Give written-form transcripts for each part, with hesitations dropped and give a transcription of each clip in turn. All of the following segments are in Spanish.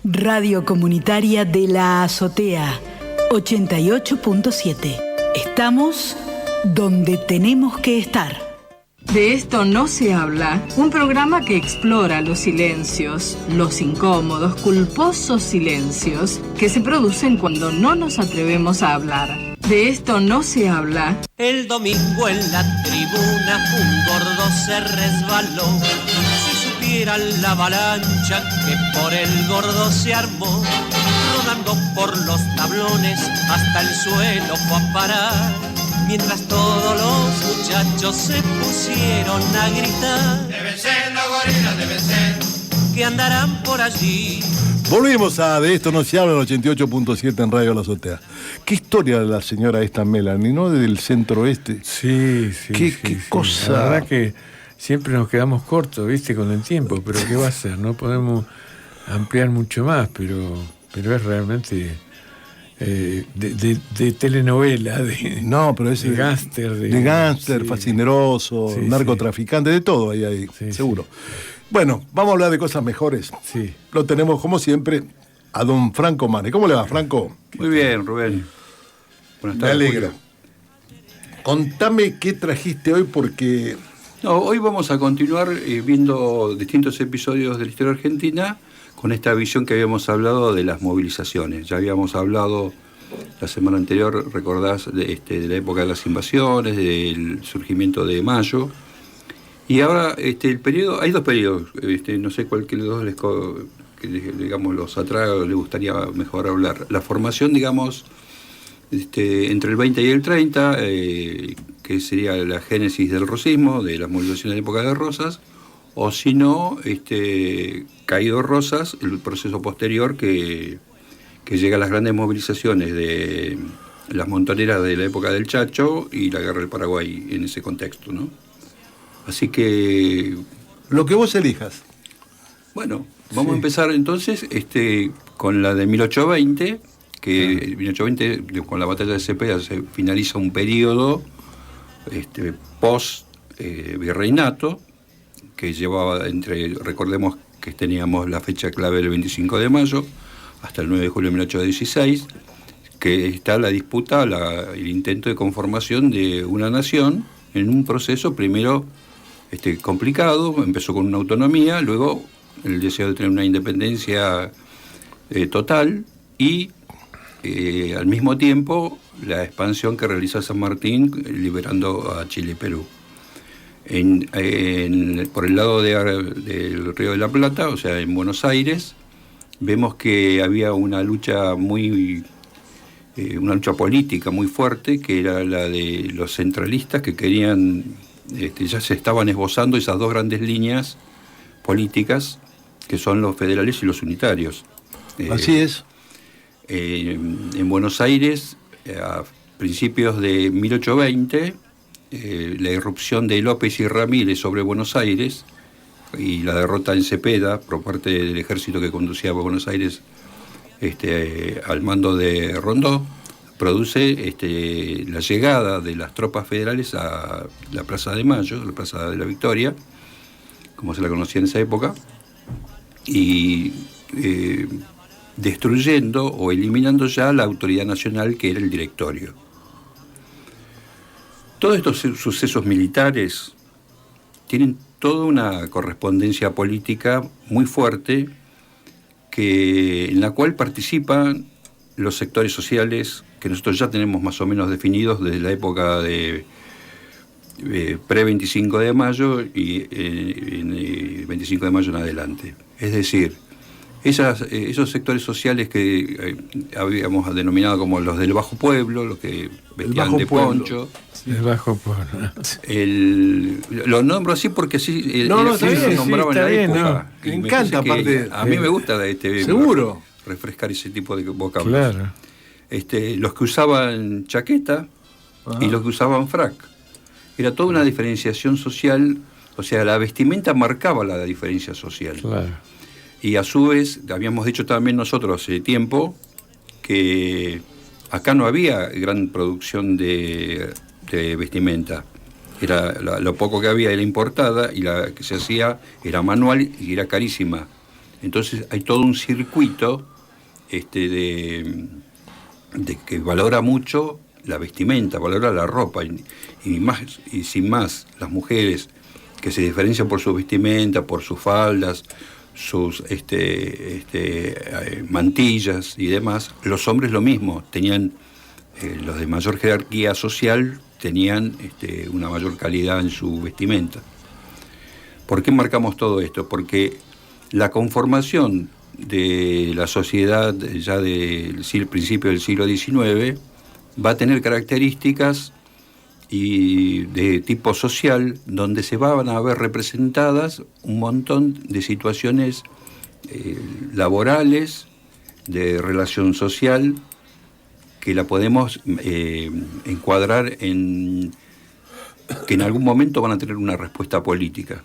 Radio Comunitaria de la Azotea, 88.7. Estamos donde tenemos que estar. De esto no se habla, un programa que explora los silencios, los incómodos, culposos silencios que se producen cuando no nos atrevemos a hablar. De esto no se habla. El domingo en la tribuna un gordo se resbaló. Si supieran la avalancha que por el gordo se armó, rodando por los tablones hasta el suelo fue a parar. Mientras todos los muchachos se pusieron a gritar: deben ser los gorilas, deben ser. Que andarán por allí. Volvimos a De esto no se habla, en 88.7 en Radio La Azotea. ¿Qué historia de la señora esta Melanie, no? Del centro oeste. Sí. ¿Qué cosa? La verdad que siempre nos quedamos cortos, ¿viste? Con el tiempo, pero ¿qué va a ser? No podemos ampliar mucho más, pero es realmente... de telenovela, no, pero es de gángster, de gángster, sí, fascineroso, sí, narcotraficante, de todo ahí, sí, seguro. Bueno, vamos a hablar de cosas mejores. Sí. Lo tenemos, como siempre, a don Franco Mane. ¿Cómo le va, Franco? Muy bien, Rubén. Buenas tardes. Me alegra. Contame qué trajiste hoy, porque... No, hoy vamos a continuar viendo distintos episodios de la historia argentina con esta visión que habíamos hablado de las movilizaciones. Ya habíamos hablado la semana anterior, recordás, de la época de las invasiones, del surgimiento de Mayo. Y ahora el periodo, hay dos periodos, no sé cuál que los dos digamos, los atrae o les gustaría mejor hablar. La formación, digamos, entre el 20 y el 30, que sería la génesis del rosismo, de las movilizaciones de la época de Rosas, o si no, caído Rosas, el proceso posterior que llega a las grandes movilizaciones de las montoneras de la época del Chacho y la guerra del Paraguay en ese contexto, ¿no? Así que... Lo que vos elijas. Bueno, vamos a empezar entonces con la de 1820, que 1820, con la batalla de Cepeda, se finaliza un periodo post-virreinato, que llevaba recordemos que teníamos la fecha clave del 25 de mayo, hasta el 9 de julio de 1816, que está la disputa, el intento de conformación de una nación en un proceso primero complicado. Empezó con una autonomía, luego el deseo de tener una independencia total y al mismo tiempo la expansión que realiza San Martín liberando a Chile y Perú. Por el lado del Río de la Plata, o sea, en Buenos Aires, vemos que había una lucha política muy fuerte, que era la de los centralistas que querían, ya se estaban esbozando esas dos grandes líneas políticas, que son los federales y los unitarios. Así es. En Buenos Aires, a principios de 1820, la irrupción de López y Ramírez sobre Buenos Aires y la derrota en Cepeda por parte del ejército que conducía a Buenos Aires al mando de Rondó, produce la llegada de las tropas federales a la Plaza de Mayo, la Plaza de la Victoria, como se la conocía en esa época, y destruyendo o eliminando ya la autoridad nacional, que era el directorio. Todos estos sucesos militares tienen toda una correspondencia política muy fuerte, en la cual participan los sectores sociales que nosotros ya tenemos más o menos definidos desde la época de pre-25 de mayo y 25 de mayo en adelante. Es decir, esos sectores sociales que habíamos denominado como los del bajo pueblo, los que vestían de poncho. El bajo pueblo. Lo nombro así porque así se nombraba en la época. Me encanta, aparte. A mí me gusta seguro refrescar ese tipo de vocablos. Claro. Los que usaban chaqueta y los que usaban frac. Era toda una diferenciación social, o sea, la vestimenta marcaba la diferencia social. Claro. Y a su vez, habíamos dicho también nosotros hace tiempo que acá no había gran producción de vestimenta. Lo poco que había era importada y la que se hacía era manual y era carísima. Entonces hay todo un circuito de que valora mucho la vestimenta, valora la ropa, y sin más, las mujeres que se diferencian por su vestimenta, por sus faldas, sus mantillas y demás. Los hombres lo mismo, tenían los de mayor jerarquía social tenían una mayor calidad en su vestimenta. ¿Por qué marcamos todo esto? Porque la conformación de la sociedad ya del principio del siglo XIX va a tener características y de tipo social, donde se van a ver representadas un montón de situaciones laborales, de relación social, que la podemos encuadrar en que en algún momento van a tener una respuesta política.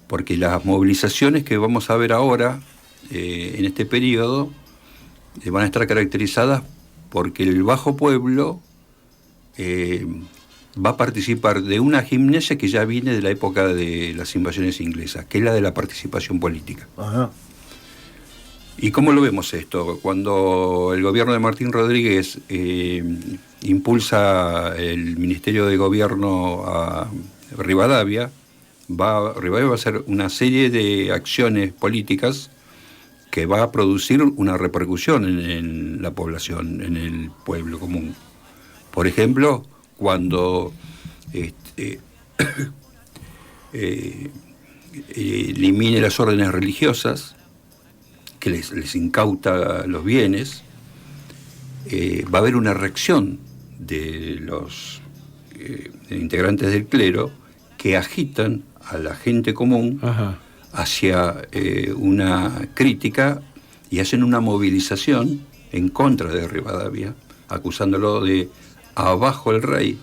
Porque las movilizaciones que vamos a ver ahora, en este periodo, van a estar caracterizadas porque el bajo pueblo va a participar de una gimnasia que ya viene de la época de las invasiones inglesas, que es la de la participación política. Ajá. ¿Y cómo lo vemos esto? Cuando el gobierno de Martín Rodríguez impulsa el Ministerio de Gobierno a Rivadavia, Rivadavia va a hacer una serie de acciones políticas que va a producir una repercusión en la población, en el pueblo común. Por ejemplo, cuando elimine las órdenes religiosas, que les incauta los bienes, va a haber una reacción de los integrantes del clero que agitan a la gente común hacia una crítica y hacen una movilización en contra de Rivadavia, acusándolo de abajo el rey,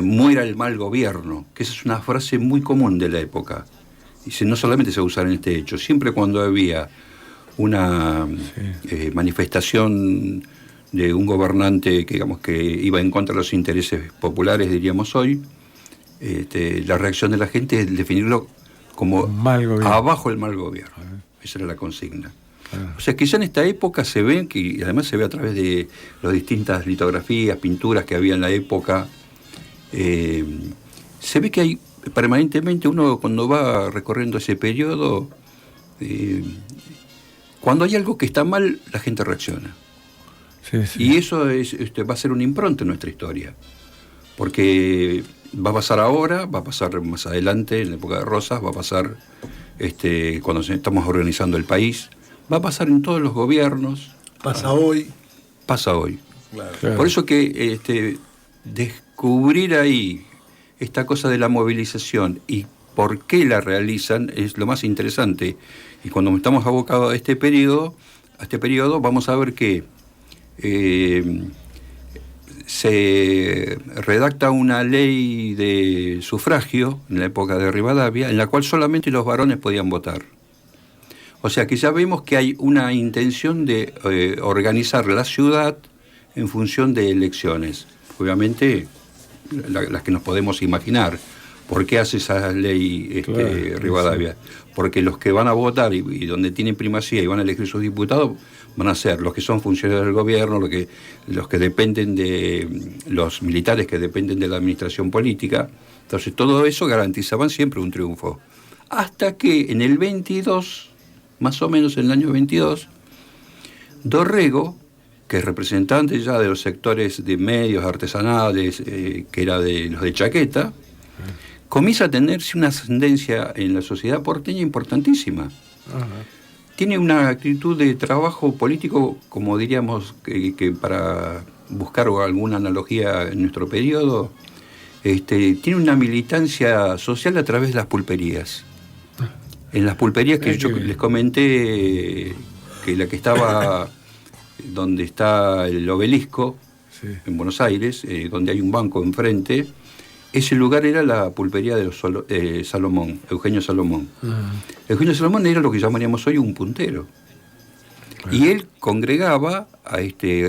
muera el mal gobierno, que esa es una frase muy común de la época. Y no solamente se va a usar en este hecho, siempre cuando había una manifestación de un gobernante que, digamos, que iba en contra de los intereses populares, diríamos hoy, la reacción de la gente es definirlo como abajo el mal gobierno. Esa era la consigna. O sea, quizá en esta época se ve, y además se ve a través de las distintas litografías, pinturas que había en la época, se ve que hay permanentemente, uno cuando va recorriendo ese periodo, cuando hay algo que está mal, la gente reacciona. Y eso va a ser una impronta en nuestra historia, porque va a pasar ahora, va a pasar más adelante, en la época de Rosas, va a pasar cuando estamos organizando el país, va a pasar en todos los gobiernos. Pasa hoy. Pasa hoy. Claro. Por eso que descubrir ahí esta cosa de la movilización y por qué la realizan es lo más interesante. Y cuando estamos abocados a este periodo, vamos a ver que se redacta una ley de sufragio en la época de Rivadavia, en la cual solamente los varones podían votar. O sea que ya vemos que hay una intención de organizar la ciudad en función de elecciones. Obviamente las que nos podemos imaginar. ¿Por qué hace esa ley Rivadavia? Porque los que van a votar y donde tienen primacía y van a elegir sus diputados van a ser los que son funcionarios del gobierno, los que dependen de los militares que dependen de la administración política. Entonces todo eso garantizaban siempre un triunfo. Hasta que en el 22, más o menos en el año 22, Dorrego, que es representante ya de los sectores de medios artesanales, que era de los de Chaqueta, comienza a tenerse una ascendencia en la sociedad porteña importantísima. Tiene una actitud de trabajo político, como diríamos, que para buscar alguna analogía en nuestro periodo, tiene una militancia social a través de las pulperías. En las pulperías que yo les comenté, que la que estaba donde está el obelisco, en Buenos Aires, donde hay un banco enfrente, ese lugar era la pulpería de Salomón, Eugenio Salomón. Eugenio Salomón era lo que llamaríamos hoy un puntero. Y él congregaba,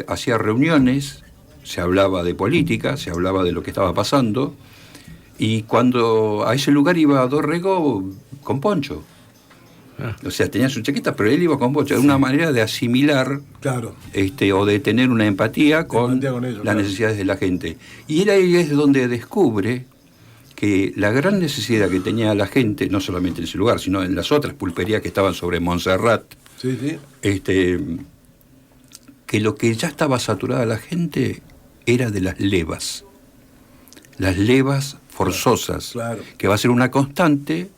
hacía reuniones, se hablaba de política, se hablaba de lo que estaba pasando, Y cuando a ese lugar iba Dorrego con poncho. O sea, tenía su chaqueta, pero él iba con poncho. Era una manera de asimilar, Claro. o de tener una empatía con ellos, las claro. necesidades de la gente. Y él ahí es donde descubre que la gran necesidad que tenía la gente, no solamente en ese lugar, sino en las otras pulperías que estaban sobre Montserrat, Sí, sí. que lo que ya estaba saturada la gente era de las levas. Las levas forzosas, Claro. que va a ser una constante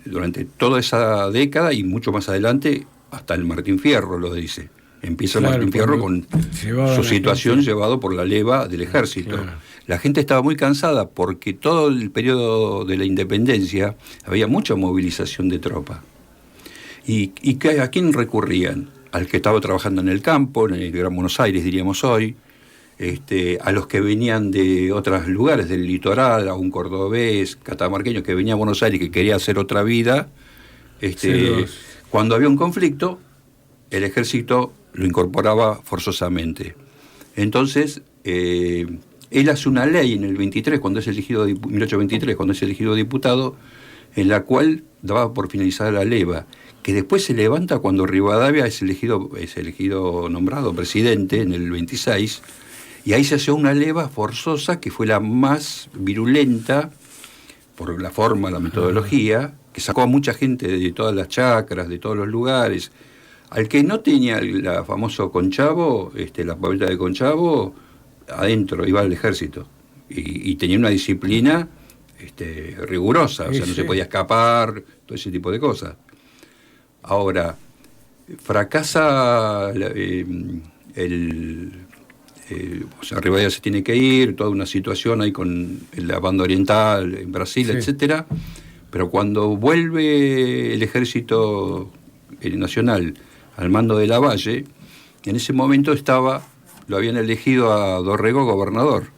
durante toda esa década y mucho más adelante, hasta el Martín Fierro lo dice. Empieza Claro, el Martín Fierro cuando con llevaba su la situación gente. llevado por la leva del ejército. Claro. La gente estaba muy cansada porque todo el periodo de la independencia había mucha movilización de tropa. ¿Y a quién recurrían? Al que estaba trabajando en el campo, en el Gran Buenos Aires, diríamos hoy, a los que venían de otros lugares, del litoral, a un cordobés, catamarqueño que venía a Buenos Aires y que quería hacer otra vida. Cuando había un conflicto, el ejército lo incorporaba forzosamente. Entonces, él hace una ley en el 23, 1823, cuando es elegido diputado, en la cual daba por finalizada la leva, que después se levanta cuando Rivadavia es elegido nombrado presidente en el 26, y ahí se hace una leva forzosa que fue la más virulenta por la forma, la metodología, que sacó a mucha gente de todas las chacras, de todos los lugares. Al que no tenía el famoso Conchavo, la papeleta de Conchavo, adentro iba al ejército. Y tenía una disciplina rigurosa, o sea, no se podía escapar, todo ese tipo de cosas. Ahora, fracasa Rivadavia se tiene que ir, toda una situación ahí con la banda oriental en Brasil, etcétera. Pero cuando vuelve el ejército nacional al mando de Lavalle, en ese momento lo habían elegido a Dorrego gobernador.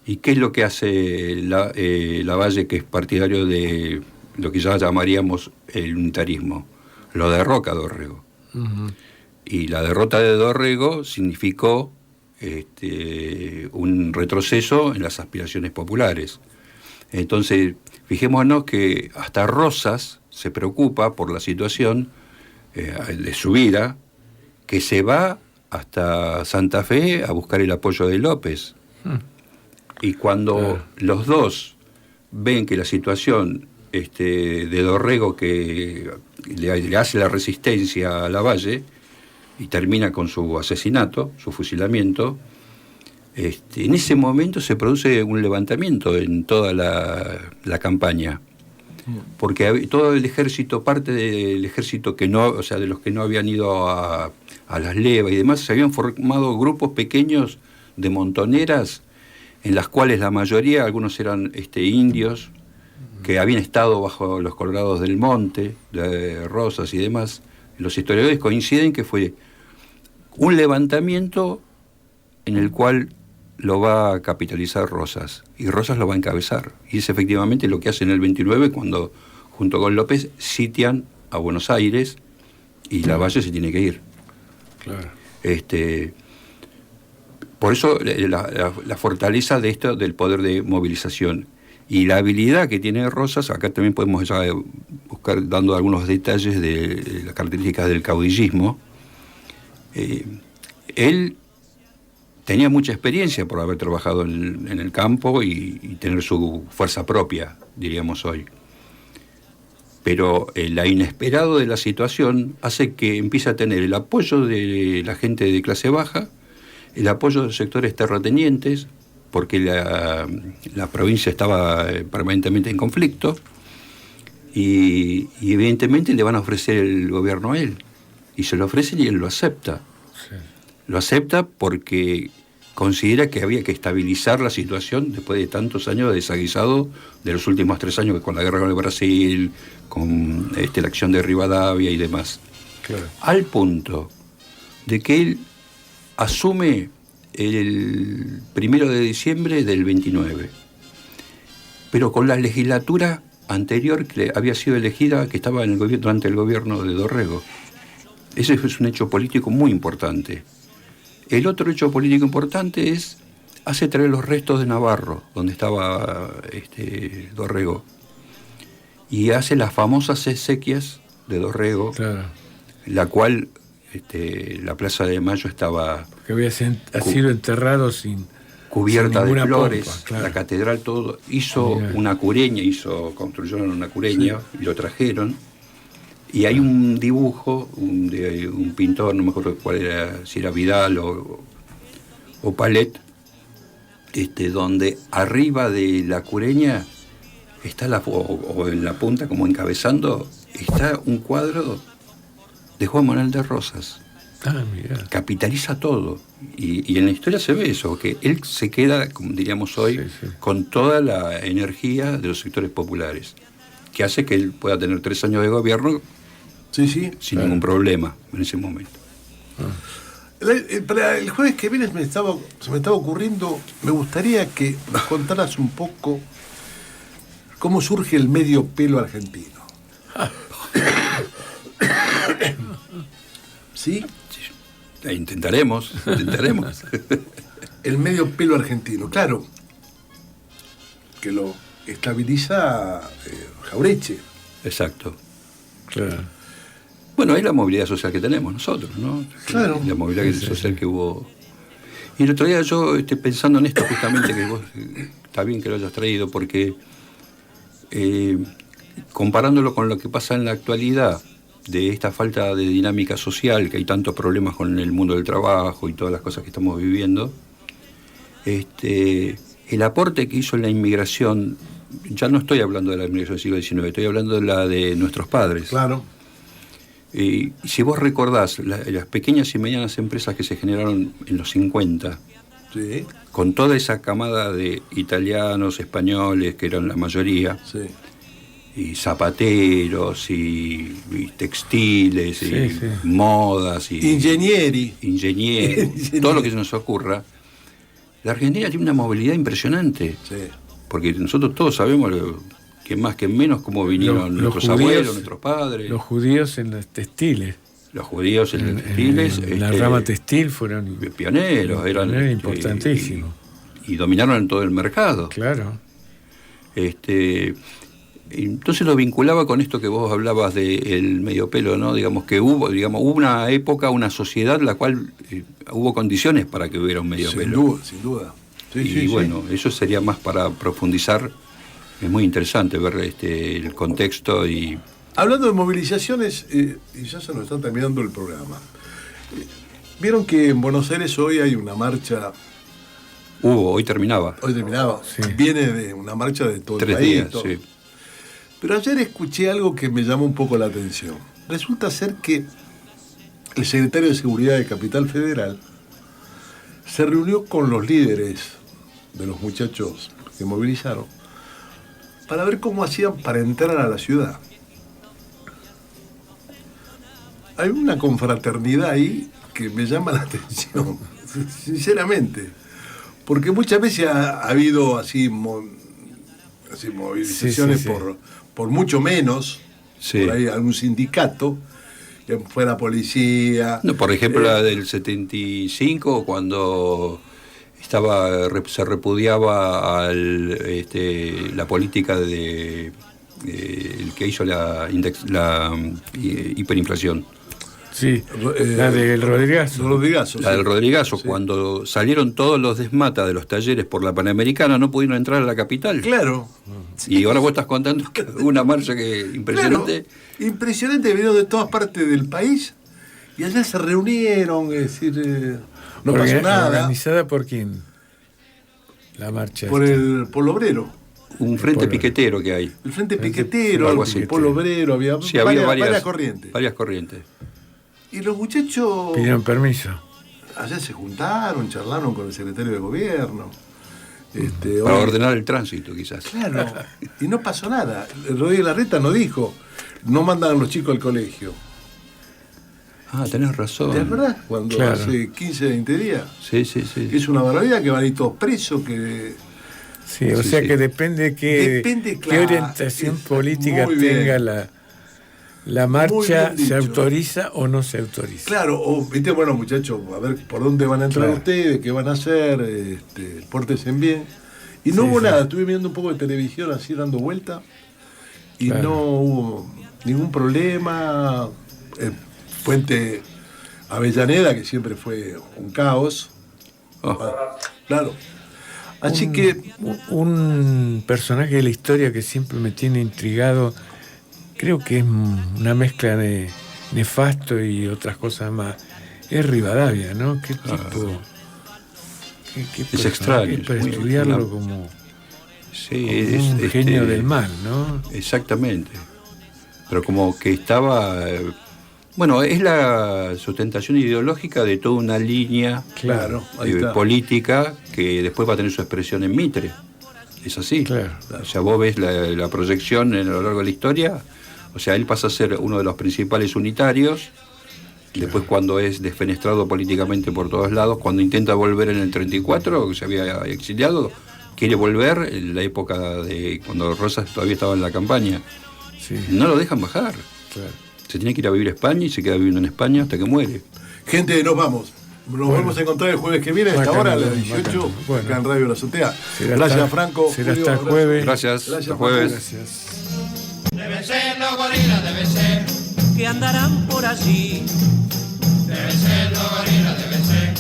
¿Y qué es lo que hace Lavalle, que es partidario de lo que ya llamaríamos el unitarismo? Lo derroca a Dorrego. Uh-huh. Y la derrota de Dorrego significó un retroceso en las aspiraciones populares. Entonces, fijémonos que hasta Rosas se preocupa por la situación de su vida, que se va hasta Santa Fe a buscar el apoyo de López. Y cuando los dos ven que la situación de Dorrego, que le hace la resistencia a Lavalle y termina con su asesinato, su fusilamiento, en ese momento se produce un levantamiento en toda la campaña, porque todo el ejército, parte del ejército que no, o sea, de los que no habían ido a las levas y demás, se habían formado grupos pequeños de montoneras, en las cuales la mayoría, algunos eran indios, que habían estado bajo los Colorados del Monte, de Rosas y demás. Los historiadores coinciden que fue un levantamiento en el cual lo va a capitalizar Rosas, y Rosas lo va a encabezar. Y es efectivamente lo que hace en el 29, cuando, junto con López, sitian a Buenos Aires, y Lavalle se tiene que ir. Claro. Por eso la fortaleza de esto, del poder de movilización. Y la habilidad que tiene Rosas, acá también podemos ya buscar, dando algunos detalles de las características del caudillismo. Él tenía mucha experiencia por haber trabajado en el campo y tener su fuerza propia, diríamos hoy. Pero la inesperado de la situación hace que empiece a tener el apoyo de la gente de clase baja, el apoyo de sectores terratenientes, porque la provincia estaba permanentemente en conflicto, y evidentemente le van a ofrecer el gobierno a él, y se lo ofrecen y él lo acepta. Sí. Lo acepta porque considera que había que estabilizar la situación después de tantos años de desaguisado de los últimos 3 años, con la guerra con el Brasil, con la acción de Rivadavia y demás. Claro. Al punto de que él asume el 1 de diciembre del 29, pero con la legislatura anterior que había sido elegida, que estaba en el gobierno, durante el gobierno de Dorrego. Ese es un hecho político muy importante. El otro hecho político importante es hace traer los restos de Navarro, donde estaba Dorrego, y hace las famosas exequias de Dorrego, Claro. la cual la Plaza de Mayo estaba Que había sido enterrado sin cubierta sin de ninguna flores, pompa, claro. la catedral, todo. Hizo Mirá. una cureña, construyeron una cureña y lo trajeron. Y hay un dibujo de un pintor, no me acuerdo cuál era, si era Vidal o Palet, donde arriba de la cureña está o en la punta, como encabezando, está un cuadro de Juan Manuel de Rosas. Ah, mira. Capitaliza todo. Y en la historia se ve eso, que él se queda, como diríamos hoy, Sí, sí. con toda la energía de los sectores populares, que hace que él pueda tener 3 años de gobierno Sí, sí. sin ningún problema en ese momento. Para el jueves que viene se me estaba ocurriendo, me gustaría que nos contaras un poco cómo surge el medio pelo argentino. ¿Sí? Intentaremos. El medio pelo argentino, claro. Que lo estabiliza Jaureche. Exacto. Claro. Bueno, es la movilidad social que tenemos nosotros, ¿no? Claro. La movilidad social que hubo. Y el otro día yo pensando en esto justamente, que vos está bien que lo hayas traído, porque comparándolo con lo que pasa en la actualidad, de esta falta de dinámica social, que hay tantos problemas con el mundo del trabajo y todas las cosas que estamos viviendo, el aporte que hizo la inmigración, ya no estoy hablando de la inmigración del siglo XIX, estoy hablando de la de nuestros padres. Claro. Y si vos recordás las pequeñas y medianas empresas que se generaron en los 50, Sí, con toda esa camada de italianos, españoles, que eran la mayoría, sí. y zapateros, y textiles, Sí, y sí. modas, y Ingegneri. ingenieros, todo lo que se nos ocurra, la Argentina tiene una movilidad impresionante, Sí. porque nosotros todos sabemos que más que menos cómo vinieron Los nuestros judíos, abuelos, nuestros padres, Los judíos en los textiles. los judíos en los textiles, En la rama textil fueron pioneros, eran importantísimos. y dominaron en todo el mercado. Claro. Entonces lo vinculaba con esto que vos hablabas del medio pelo, ¿no? Digamos que hubo una época, una sociedad en la cual hubo condiciones para que hubiera un medio Sin pelo. duda, sin duda. Sí, Y sí, bueno, eso sería más para profundizar. Es muy interesante ver el contexto y Hablando de movilizaciones, y ya se nos está terminando el programa. Vieron que en Buenos Aires hoy hay una marcha, hoy terminaba. hoy terminaba, Sí. viene de una marcha de todo el 3 país. días, todo. sí. Pero ayer escuché algo que me llamó un poco la atención. Resulta ser que el secretario de Seguridad de Capital Federal se reunió con los líderes de los muchachos que movilizaron para ver cómo hacían para entrar a la ciudad. Hay una confraternidad ahí que me llama la atención, sinceramente. Porque muchas veces ha habido así movilizaciones Sí, sí, sí. por mucho menos, Sí. por ahí algún sindicato, que fuera policía. No, por ejemplo, la del 75, cuando se repudiaba la política de el que hizo la hiperinflación. Sí, la del Rodrigazo. Rodrigazo, La sí. del Rodrigazo, Sí. cuando salieron todos los desmatas de los talleres por la Panamericana, no pudieron entrar a la capital. Claro. Y ahora vos estás contando que una marcha impresionante. Claro, impresionante, vinieron de todas partes del país y allá se reunieron, es decir, no pasó nada. ¿Organizada por quién? La marcha. Por esta. el Polo Obrero. Un frente Polo. piquetero que hay. El Frente Piquetero, algo el así. Polo Obrero, había, Sí, había varias corrientes. Varias corrientes. Y los muchachos Pidieron permiso. allá se juntaron, charlaron con el secretario de gobierno. Para hoy- ordenar el tránsito, quizás. Claro, y no pasó nada. Rodríguez Larreta no dijo, no mandan a los chicos al colegio. Ah, tenés razón. ¿Te acordás? Cuando Claro. hace 15, 20 días. Sí, sí, sí. Que es una barbaridad, que van a ir todos presos, que... Sí, o Sí, sea sí. que depende qué Depende, qué claro, orientación política muy bien. tenga La Muy marcha bien se dicho. autoriza o no se autoriza. Claro, o viste, bueno, muchachos, a ver por dónde van a entrar Claro. ustedes, qué van a hacer, pórtense bien. Y no Sí, hubo sí. nada, estuve viendo un poco de televisión así dando vuelta y Claro. no hubo ningún problema. Puente Avellaneda, que siempre fue un caos. Oh, Claro. Así que, Un personaje de la historia que siempre me tiene intrigado, creo que es una mezcla de nefasto y otras cosas más, es Rivadavia, ¿no? Qué tipo... qué personaje, extraño, para es muy- estudiarlo una- como sí, un genio del mal, ¿no? Exactamente. Pero como que estaba... bueno, es la sustentación ideológica de toda una línea claro, ahí está. política que después va a tener su expresión en Mitre. Es así. Claro. O sea, vos ves la proyección a lo largo de la historia, o sea, él pasa a ser uno de los principales unitarios, después cuando es desfenestrado políticamente por todos lados, cuando intenta volver en el 34, que se había exiliado, quiere volver en la época de cuando Rosas todavía estaba en la campaña. Sí, No lo dejan bajar. claro. Se tiene que ir a vivir a España y se queda viviendo en España hasta que muere. gente, nos vamos. Nos vamos a encontrar el jueves que viene, a esta Bacano, hora, a las bacano. 18, Bueno. acá en Radio La Azotea. Será Gracias, hasta- Franco. será Julio, hasta el abrazo. jueves. Gracias. Gracias, Hasta jueves. Gracias. Deben ser los gorilas, deben ser. que andarán por allí, Deben ser los gorilas, deben ser.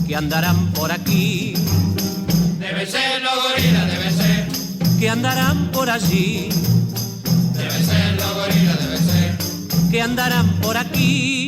que andarán por aquí, Deben ser los gorilas, deben ser. que andarán por allí, Deben ser los gorilas, deben ser. que andarán por aquí.